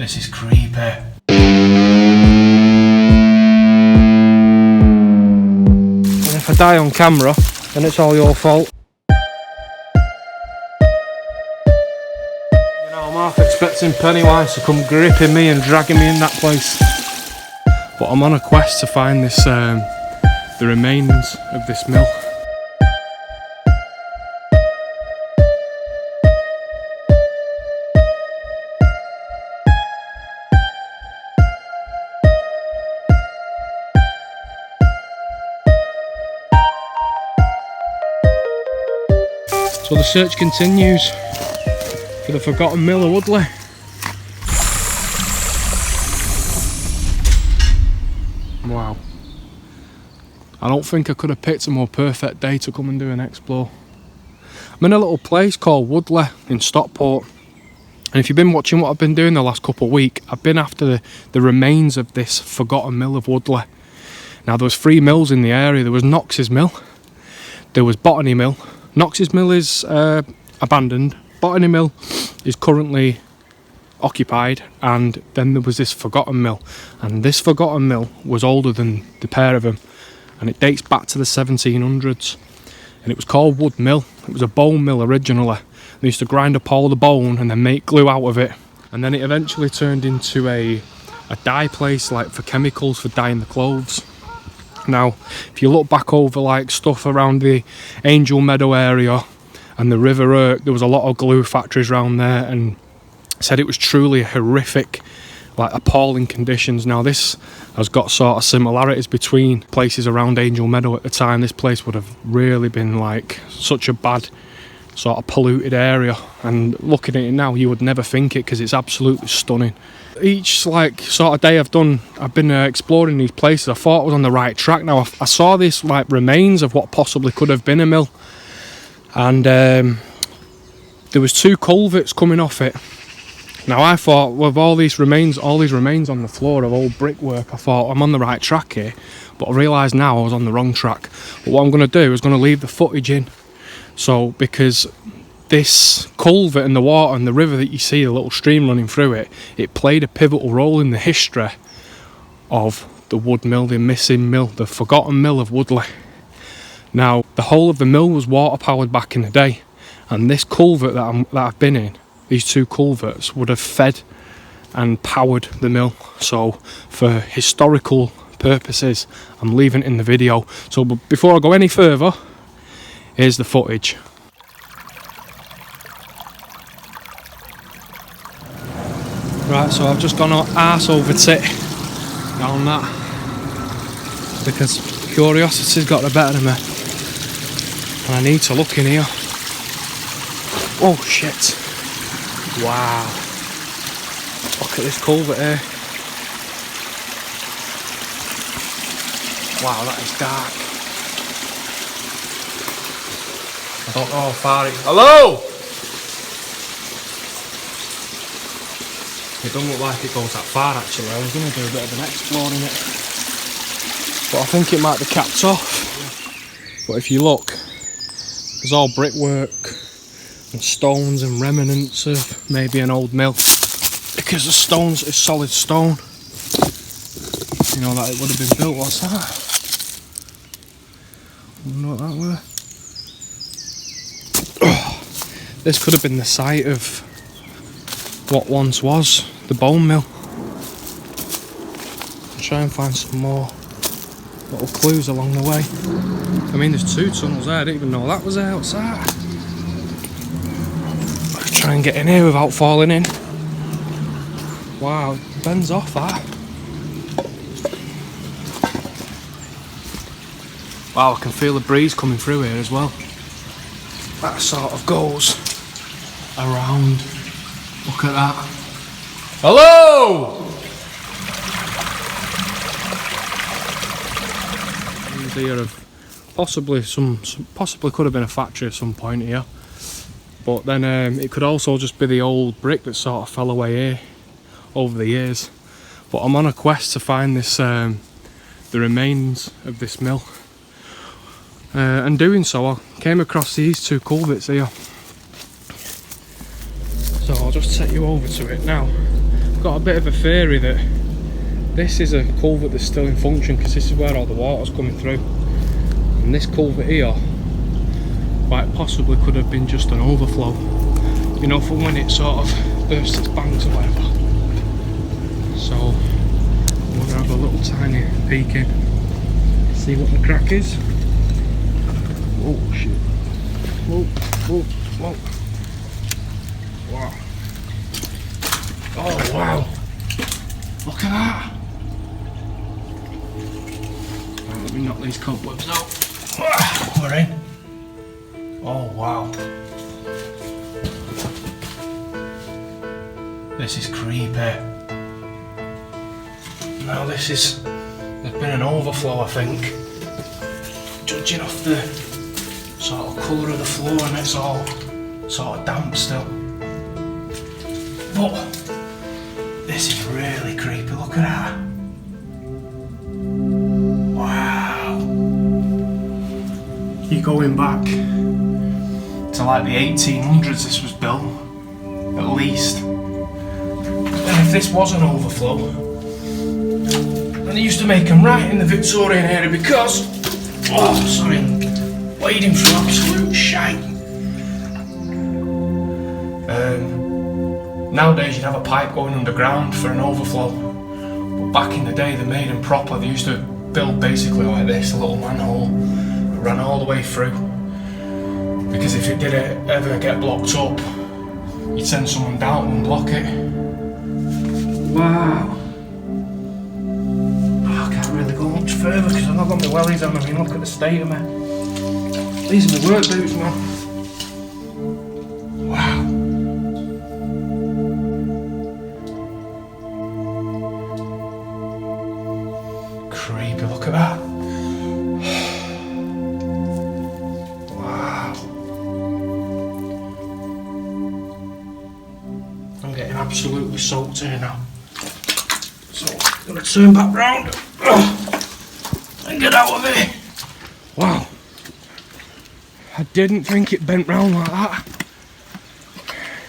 This is creepy. And if I die on camera, then it's all your fault. You know, I'm half expecting Pennywise to come gripping me and dragging me in that place. But I'm on a quest to find this, the remains of this mill. So the search continues for the forgotten mill of Woodley. Wow. I don't think I could have picked a more perfect day to come and do an explore. I'm in a little place called Woodley in Stockport. And if you've been watching what I've been doing the last couple of weeks, I've been after the remains of this forgotten mill of Woodley. Now there was 3 mills in the area. There was Knox's mill, there was Botany mill. Knox's mill is abandoned, Botany mill is currently occupied, and then there was this forgotten mill, and this forgotten mill was older than the pair of them, and it dates back to the 1700s, and it was called Wood Mill. It was a bone mill originally. They used to grind up all the bone and then make glue out of it, and then it eventually turned into a dye place, like for chemicals for dyeing the clothes. Now, if you look back over like stuff around the Angel Meadow area and the River Irk, there was a lot of glue factories around there, and said it was truly horrific, like appalling conditions. Now this has got sort of similarities between places around Angel Meadow at the time. This place would have really been like such a bad sort of polluted area, and looking at it now you would never think it, because it's absolutely stunning. Each like sort of day I've been exploring these places, I thought I was on the right track. Now I saw this like remains of what possibly could have been a mill, and there was 2 culverts coming off it. Now I thought, with all these remains on the floor of old brickwork, I thought I'm on the right track here, but I realised now I was on the wrong track. But what I'm going to do is going to leave the footage in, so because this culvert and the water and the river that you see, the little stream running through it, it played a pivotal role in the history of the Wood Mill, the missing mill, the forgotten mill of Woodley. Now, the whole of the mill was water powered back in the day, and this culvert that I've been in, these 2 culverts, would have fed and powered the mill. So, for historical purposes, I'm leaving it in the video. So, before I go any further, here's the footage. Right, so I've just gone arse over tit down that, because curiosity's got the better of me, and I need to look in here. Oh shit! Wow! Look at this culvert here. Wow, that is dark. I don't know how far it... Hello! It doesn't look like it goes that far actually. I was going to do a bit of an exploring it, but I think it might be capped off. But if you look, there's all brickwork and stones and remnants of maybe an old mill, because the stones is solid stone. You know that it would have been built. What's that? I wonder what that were. Oh, this could have been the site of what once was the bone mill. I'll try and find some more little clues along the way. I mean, there's 2 tunnels there. I didn't even know that was there. What's that? I'll try and get in here without falling in. Wow, it bends off that. Wow, I can feel the breeze coming through here as well. That sort of goes around. Look at that. Hello! Here of possibly could have been a factory at some point here, but then it could also just be the old brick that sort of fell away here over the years. But I'm on a quest to find this the remains of this mill, and doing so I came across these 2 culverts here. So I'll just take you over to it now. I've got a bit of a theory that this is a culvert that's still in function, because this is where all the water's coming through. And this culvert here quite possibly could have been just an overflow, you know, from when it sort of burst its banks or whatever. So I'm going to have a little tiny peek in, see what the crack is. Oh shit. Whoa, whoa, whoa. Wow. Oh wow. Look at that. Right, let me knock these cobwebs out. We're in. Oh wow. This is creepy. Now there's been an overflow, I think. Judging off the sort of colour of the floor, and it's all sort of damp still. But this is really creepy, look at that. Wow. You're going back to like the 1800s this was built, at least. And if this was an overflow, and they used to make them right in the Victorian era because, oh sorry, wading through absolute shite. Nowadays you'd have a pipe going underground for an overflow, but back in the day they made them proper. They used to build basically like this, a little manhole that ran all the way through, because if it did ever get blocked up, you'd send someone down and block it. Wow. Oh, I can't really go much further because I've not got my wellies on. I mean, look at the state of me. These are my work boots, man. Wow. Creepy, look at that. Wow. I'm getting absolutely soaked here now. So I'm going to turn back round and get out of here. Wow. I didn't think it bent round like that.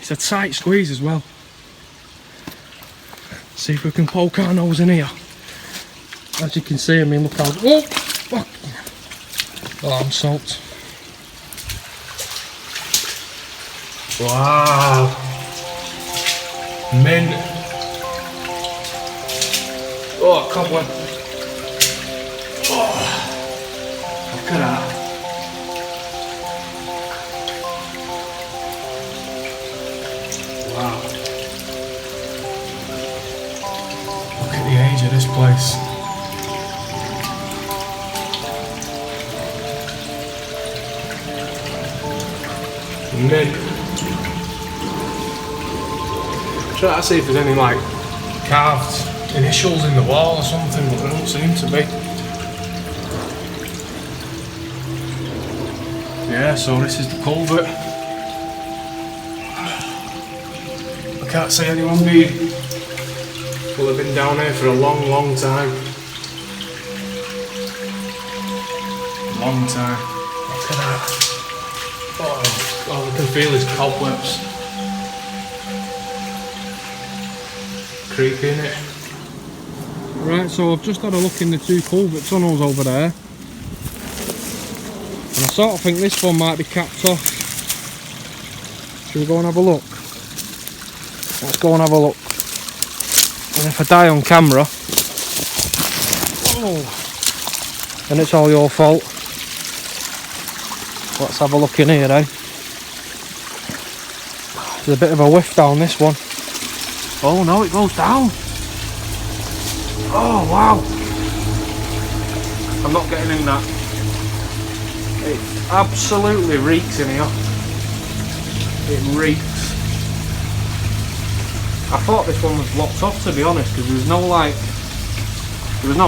It's a tight squeeze as well. See if we can poke our nose in here. As you can see, I mean, look how... Oh, fuck. Oh, I'm soaked. Wow. Mint. Oh, cobweb. Oh, look at that. Wow. Look at the age of this place. Mint. Try to see if there's any like carved initials in the wall or something, but there don't seem to be. Yeah, so this is the culvert. I can't see anyone being. Well, they've been down here for a long, long time. Long time. Look at that. Oh, all I can feel is cobwebs. Creepy, innit? Right, so I've just had a look in the two culvert tunnels over there. And I sort of think this one might be capped off. Shall we go and have a look? Let's go and have a look. And if I die on camera, then it's all your fault. Let's have a look in here, eh? There's a bit of a whiff down this one. Oh no, it goes down. Oh wow. I'm not getting in that. It absolutely reeks in here. It reeks. I thought this one was blocked off, to be honest, because there was no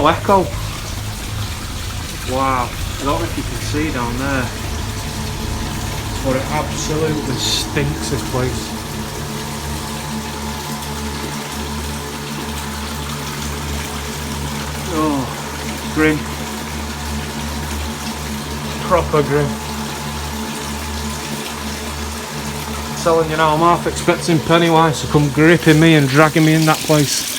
echo. Wow. I don't know if you can see down there, but it absolutely stinks, this place. Oh, grim. Proper grim. telling you now, I'm half expecting Pennywise to come gripping me and dragging me in that place.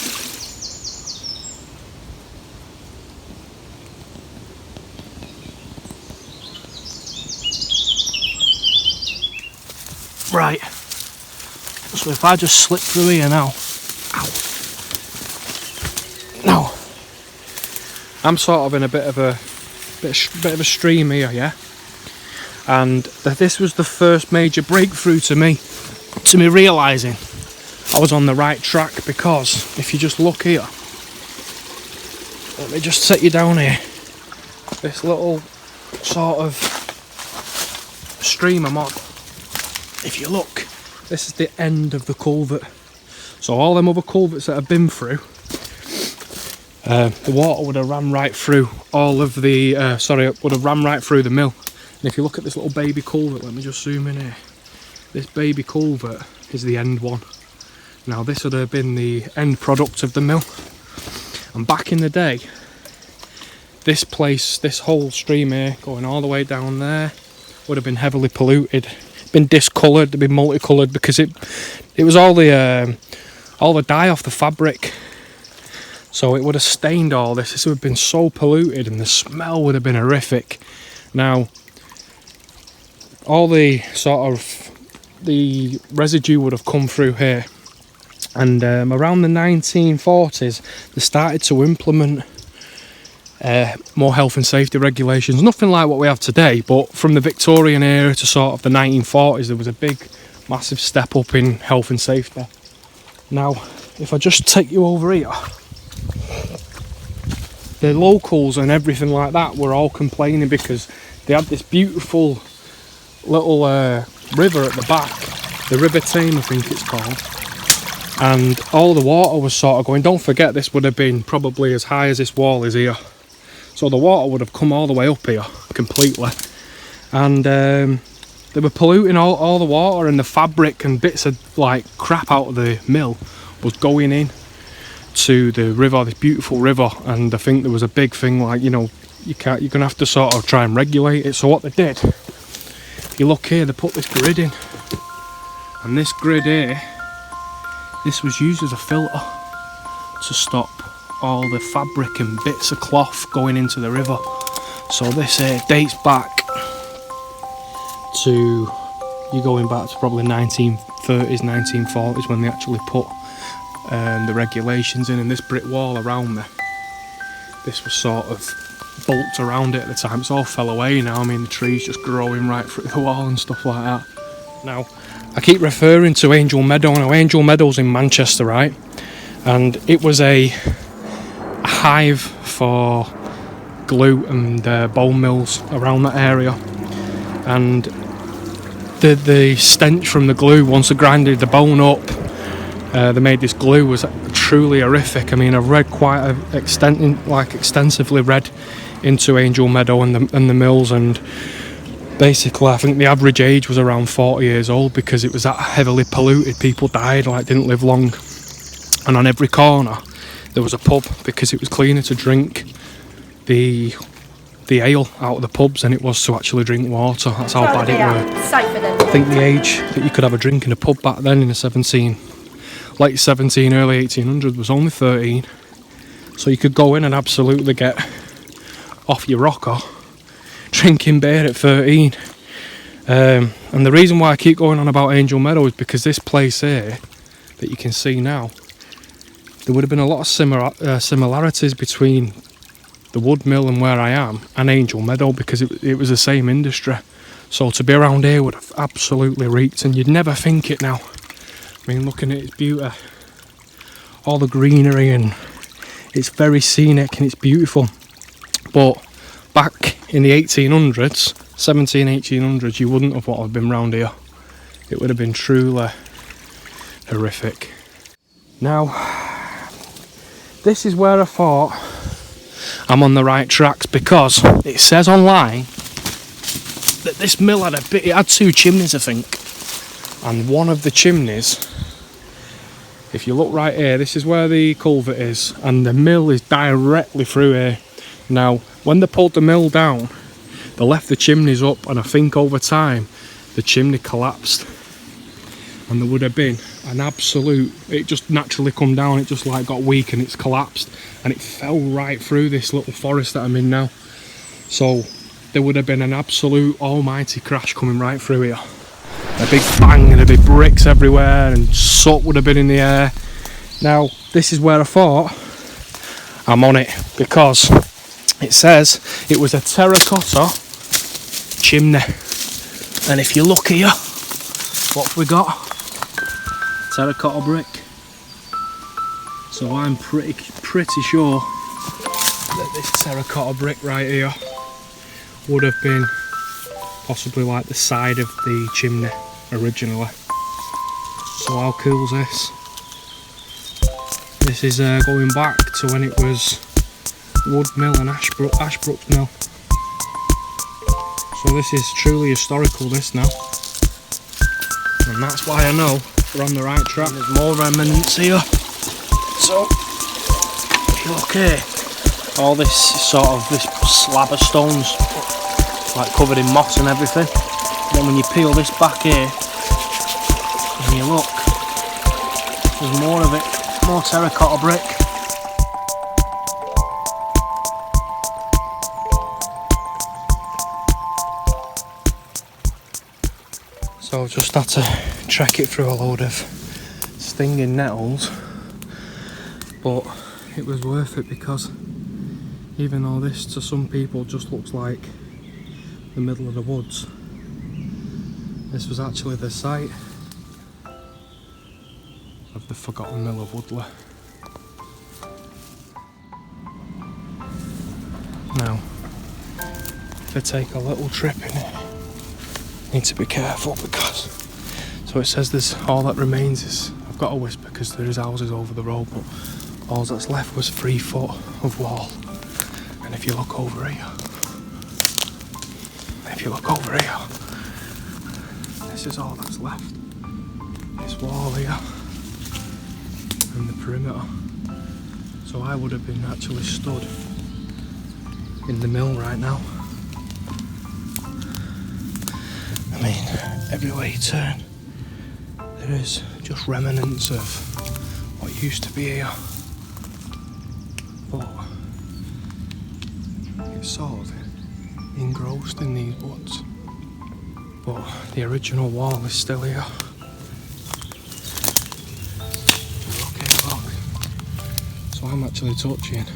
Right, so if I just slip through here now, ow, no, I'm sort of in a bit of a stream here, yeah, and this was the first major breakthrough to me realising I was on the right track, because if you just look here, let me just set you down here, this little sort of stream I'm on. If you look, this is the end of the culvert. So all them other culverts that I've been through, the water would have ran right through all of the, would have ran right through the mill. And if you look at this little baby culvert, let me just zoom in here. This baby culvert is the end one. Now this would have been the end product of the mill. And back in the day, this place, this whole stream here, going all the way down there, would have been heavily polluted. Been discoloured, they'd been multicoloured, because it was all the dye off the fabric, so it would have stained all this. This would have been so polluted, and the smell would have been horrific. Now, all the sort of the residue would have come through here, and around the 1940s they started to implement more health and safety regulations. Nothing like what we have today, but from the Victorian era to sort of the 1940s, there was a big, massive step up in health and safety. Now, if I just take you over here, the locals and everything like that were all complaining because they had this beautiful little river at the back, the River Tame I think it's called, and all the water was sort of going. Don't forget, this would have been probably as high as this wall is here. So the water would have come all the way up here completely, and they were polluting all the water, and the fabric and bits of like crap out of the mill was going in to the river, this beautiful river. And I think there was a big thing like, you know, you're gonna have to sort of try and regulate it. So what they did, if you look here, they put this grid in, and this grid here, this was used as a filter to stop all the fabric and bits of cloth going into the river. So this dates back to, you're going back to probably 1930s, 1940s, when they actually put the regulations in. And this brick wall around me, this was sort of built around it at the time. It's all fell away now. I mean, the trees just growing right through the wall and stuff like that. Now, I keep referring to Angel Meadow. Now, Angel Meadow's in Manchester, right? And it was a hive for glue and bone mills around that area, and the stench from the glue, once they grinded the bone up, they made this glue, was truly horrific. I mean, I've read quite extensively read into Angel Meadow and the mills, and basically I think the average age was around 40 years old because it was that heavily polluted. People died, like didn't live long, and on every corner there was a pub because it was cleaner to drink the ale out of the pubs than it was to actually drink water. That's how bad it was. I think the age that you could have a drink in a pub back then in the late 17, early 1800s was only 13. So you could go in and absolutely get off your rocker drinking beer at 13. And the reason why I keep going on about Angel Meadow is because this place here that you can see now, there would have been a lot of similarities between the wood mill and where I am and Angel Meadow, because it was the same industry. So to be around here would have absolutely reeked, and you'd never think it now. I mean, looking at its beauty, all the greenery, and it's very scenic and it's beautiful. But back in the 1800s, 1800s, you wouldn't have what have been round here. It would have been truly horrific. Now, this is where I thought I'm on the right tracks, because it says online that this mill it had 2 chimneys, I think, and one of the chimneys, if you look right here, this is where the culvert is, and the mill is directly through here. Now, when they pulled the mill down, they left the chimneys up, and I think over time the chimney collapsed. and there would have been an absolute, it just naturally come down, it just like got weak and it's collapsed, and it fell right through this little forest that I'm in now. So there would have been an absolute almighty crash coming right through here. A big bang and a big bricks everywhere, and soot would have been in the air. Now this is where I thought I'm on it, because it says it was a terracotta chimney, and if you look here, what have we got? Terracotta brick. So I'm pretty sure that this terracotta brick right here would have been possibly like the side of the chimney originally. So how cool is this? This is going back to when it was Wood Mill and Ashbrooks Mill. So this is truly historical, this now. And that's why I know we're on the right track. There's more remnants here. So, if you look here, all this sort of this slab of stones, like covered in moss and everything. Then when you peel this back here, and you look, there's more of it, more terracotta brick. So I've just had to trek it through a load of stinging nettles, but it was worth it, because even though this to some people just looks like the middle of the woods, this was actually the site of the forgotten mill of Woodley. Now, if I take a little trip in it, need to be careful, because so it says there's all that remains is, I've got a whisper because there is houses over the road, but all that's left was 3 foot of wall. And if you look over here, this is all that's left, this wall here and the perimeter. So I would have been actually stood in the mill right now. I mean, everywhere you turn, there is just remnants of what used to be here. But it's sort of engrossed in these woods. But the original wall is still here. Look. So I'm actually touching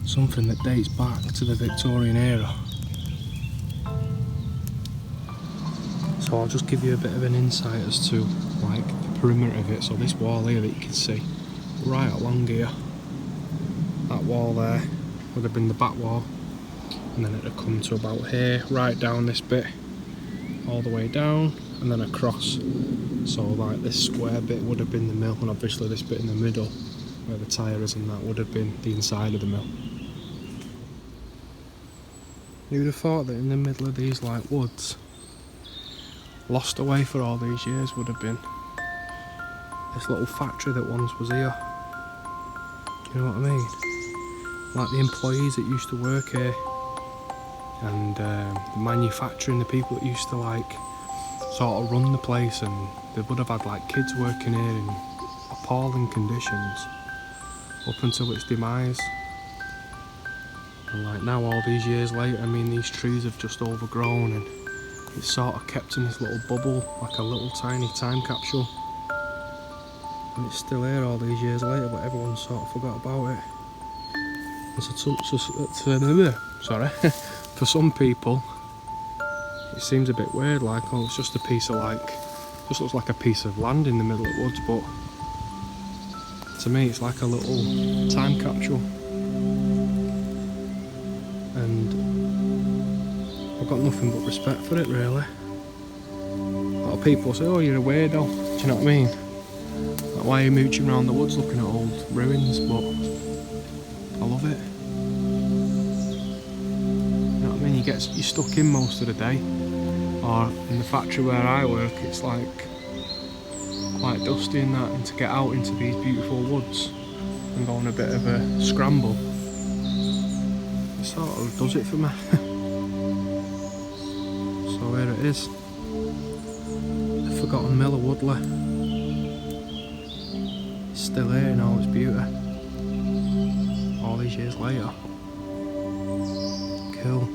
something that dates back to the Victorian era. So I'll just give you a bit of an insight as to like the perimeter of it. So this wall here that you can see right along here, that wall there would have been the back wall, and then it would come to about here, right down this bit, all the way down, and then across. So like this square bit would have been the mill, and obviously this bit in the middle where the tyre is and that would have been the inside of the mill. You'd have thought that in the middle of these like woods, lost away for all these years, would have been this little factory that once was here. Do you know what I mean? Like the employees that used to work here, and the manufacturing, the people that used to like sort of run the place, and they would have had like kids working here in appalling conditions up until its demise. And like now, all these years later, I mean, these trees have just overgrown, and it's sort of kept in this little bubble, like a little tiny time capsule. And it's still here all these years later, but everyone sort of forgot about it. And sorry, for some people, it seems a bit weird, like, oh, it's just a piece of like, just looks like a piece of land in the middle of the woods, but to me it's like a little time capsule. And I've got nothing but respect for it, really. A lot of people say, oh, you're a weirdo, do you know what I mean? Like, why are you mooching around the woods looking at old ruins? But I love it. You know what I mean? You're stuck in most of the day. Or in the factory where I work, it's like quite dusty and that, and to get out into these beautiful woods and go on a bit of a scramble, it sort of does it for me. So here it is, the forgotten mill of Woodley. It's still here in all its beauty. All these years later. Cool.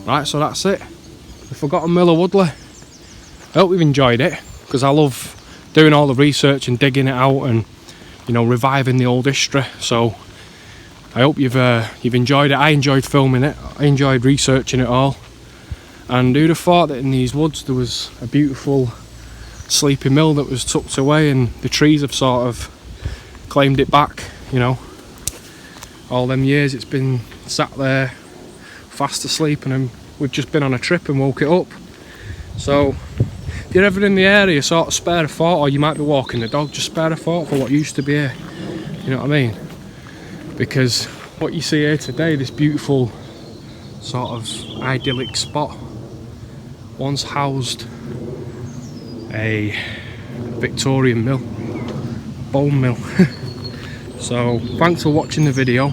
Right, so that's it. The forgotten mill of Woodley. I hope you've enjoyed it, because I love doing all the research and digging it out and, you know, reviving the old history. So I hope you've enjoyed it. I enjoyed filming it. I enjoyed researching it all. And who'd have thought that in these woods there was a beautiful sleepy mill that was tucked away, and the trees have sort of claimed it back, you know. All them years it's been sat there fast asleep, and then we've just been on a trip and woke it up. So if you're ever in the area, sort of spare a thought, or you might be walking the dog, just spare a thought for what used to be here. You know what I mean? Because what you see here today, this beautiful sort of idyllic spot, once housed a Victorian mill, bone mill. So thanks for watching the video,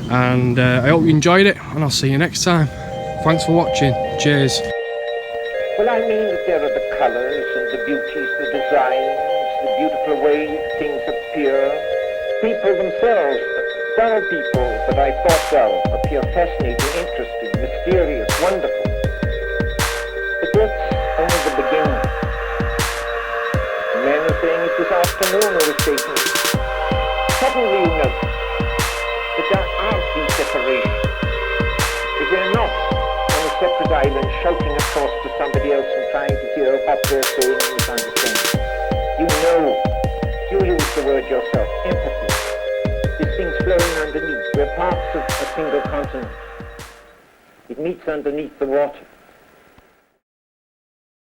and I hope you enjoyed it, and I'll see you next time. Thanks for watching. Cheers. Well, I mean that there are the colours and the beauties, the designs, the beautiful way things appear. People themselves, dull people that I thought dull, appear fascinating, interesting, mysterious, wonderful. But that's only the beginning. Men are saying it this afternoon, I was taking it. Suddenly you notice that there aren't these separations. If we're not on a separate island shouting across to somebody else and trying to hear what they're saying and misunderstand. You know, you use the word yourself, empathy. This thing's flowing underneath. We're parts of a single continent. It meets underneath the water.